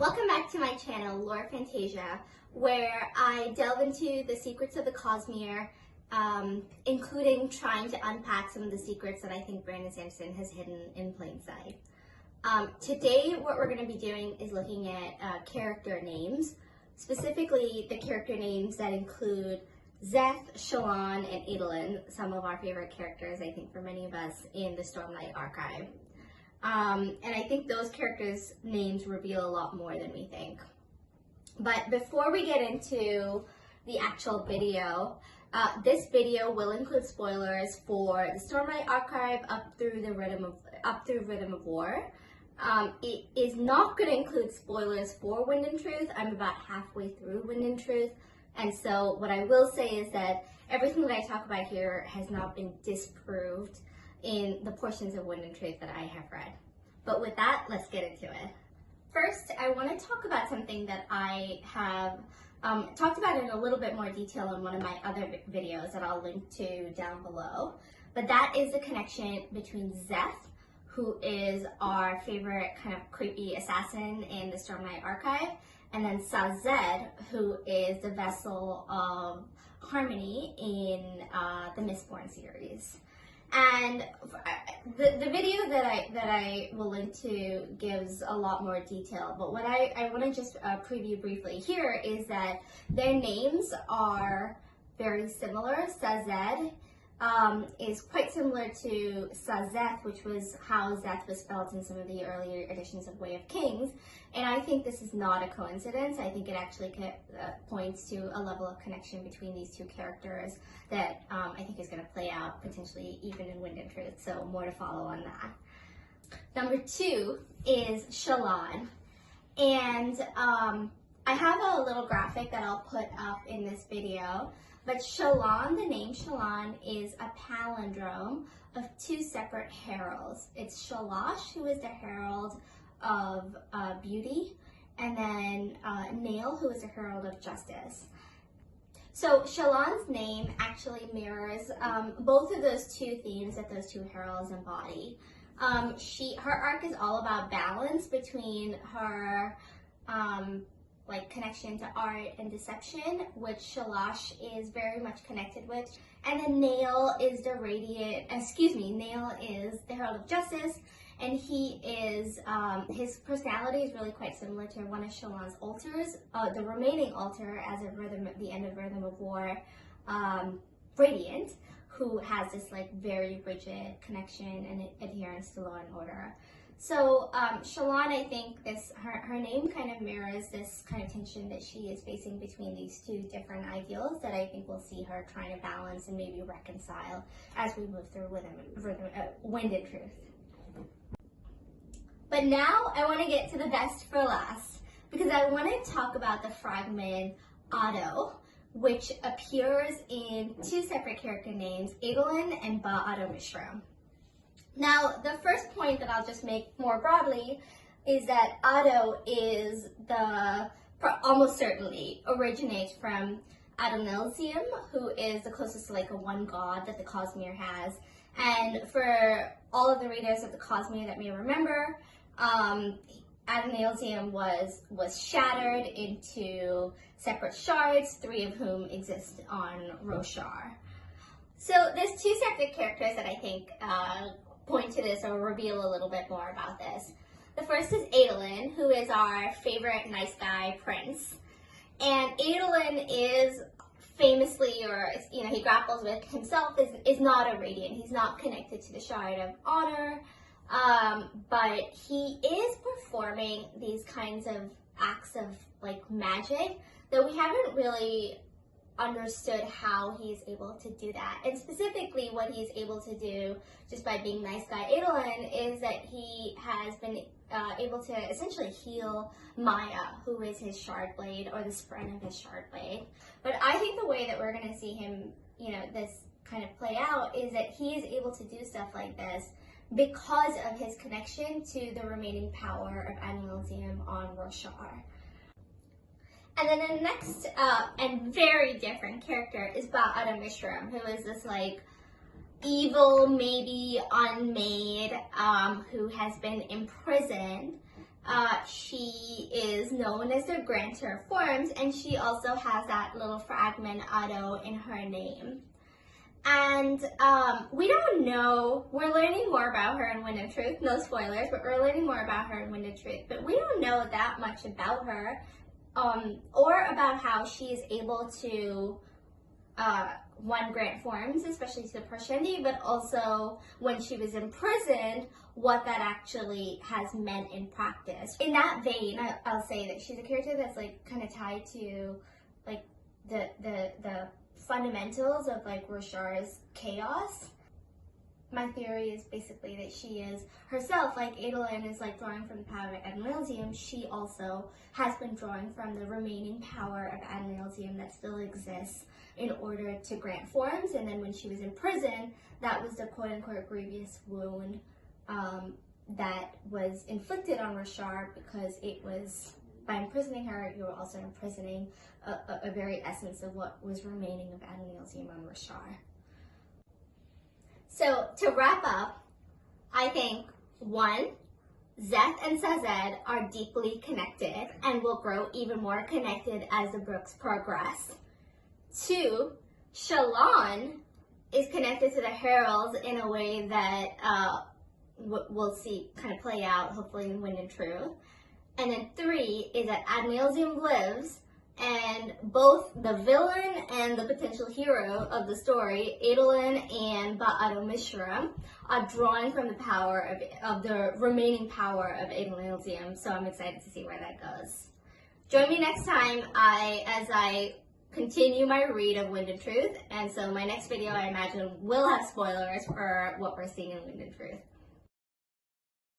Welcome back to my channel, Lore Fantasia, where I delve into the secrets of the Cosmere, including trying to unpack some of the secrets that I think Brandon Sanderson has hidden in plain sight. Today, what we're going to be doing is looking at character names, specifically the character names that include Szeth, Shallan, and Adolin, some of our favorite characters, I think, for many of us in the Stormlight Archive. And I think those characters' names reveal a lot more than we think. But before we get into the actual video, this video will include spoilers for the Stormlight Archive up through Rhythm of War. It is not going to include spoilers for Wind and Truth. I'm about halfway through Wind and Truth, and so what I will say is that everything that I talk about here has not been disproved in the portions of Wind and Truth that I have read. But with that, let's get into it. First, I want to talk about something that I have talked about in a little bit more detail in one of my other videos that I'll link to down below. But that is the connection between Szeth, who is our favorite kind of creepy assassin in the Stormlight Archive, and then Sazed, who is the vessel of Harmony in the Mistborn series. And the video that I will link to gives a lot more detail, but what I want to just preview briefly here is that their names are very similar. Sazed is quite similar to Sazeth, which was how Szeth was spelled in some of the earlier editions of Way of Kings, and I think this is not a coincidence. I think it actually points to a level of connection between these two characters that I think is going to play out potentially even in Wind and Truth, so more to follow on that. Number 2 is Shallan, and I have a little graphic that I'll put up in this video. But Shallan, the name Shallan, is a palindrome of two separate heralds. It's Shalash, who is the herald of beauty, and then Nail, who is the herald of justice. So Shallan's name actually mirrors both of those two themes that those two heralds embody. Her arc is all about balance between her connection to art and deception, which Shalash is very much connected with. And then Nail is the Nail is the Herald of Justice, and he is, his personality is really quite similar to one of Shallan's altars, the remaining altar as of the end of Rhythm of War, Radiant, who has this very rigid connection and adherence to law and order. So Shallan, I think her name kind of mirrors this kind of tension that she is facing between these two different ideals that I think we'll see her trying to balance and maybe reconcile as we move through Wind and Truth. But now I want to get to the best for last, because I want to talk about the fragment Otto, which appears in two separate character names, Adolin and Ba-Otto Mishra. Now, the first point that I'll just make more broadly is that Otto is almost certainly originates from Adonelzium, who is the closest to a one god that the Cosmere has. And for all of the readers of the Cosmere that may remember, Adonelzium was shattered into separate shards, 3 of whom exist on Roshar. So there's two separate characters that I think point to this or reveal a little bit more about this. The first is Adolin, who is our favorite nice guy prince. And Adolin is famously, he grapples with himself, is not a Radiant. He's not connected to the Shard of Honor, but he is performing these kinds of acts of magic that we haven't really understood how he's able to do that. And specifically what he's able to do just by being nice guy Adolin is that he has been able to essentially heal Maya, who is his shard blade, or the spren of his shard blade. But I think the way that we're going to see him, this kind of play out is that he is able to do stuff like this because of his connection to the remaining power of Adonelzium on Roshar. And then the next and very different character is Ba-Otto Mishra, who is this evil, maybe unmade, who has been imprisoned She is is known as the Grantor forms, and she also has that little fragment Otto in her name. And we don't know, we're learning more about her in Wind of Truth, no spoilers, but we're learning more about her in Wind of Truth, but we don't know that much about her, or about how she is able to, one, grant forms, especially to Parshendi, but also when she was imprisoned, what that actually has meant in practice. In that vein, I'll say that she's a character that's like kind of tied to like the fundamentals of like Roshar's chaos. My theory is basically that she is herself, like Adolin is like drawing from the power of Admiralsium, she also has been drawing from the remaining power of Admiralsium that still exists in order to grant forms. And then when she was in prison, that was the quote-unquote grievous wound that was inflicted on Roshar, because it was, by imprisoning her, you were also imprisoning a very essence of what was remaining of Admiralsium on Roshar. So to wrap up, I think 1, Szeth and Sazed are deeply connected and will grow even more connected as the books progress. 2, Shallan is connected to the Heralds in a way that we'll see kind of play out, hopefully in Wind and Truth. And then 3 is that Admiralsium lives, and both the villain and the potential hero of the story, Adolin and Ba'ado Mishra, are drawing from the power of the remaining power of Admiralsium. So I'm excited to see where that goes. Join me next time as I continue my read of Wind and Truth. And so my next video, I imagine, will have spoilers for what we're seeing in Wind and Truth.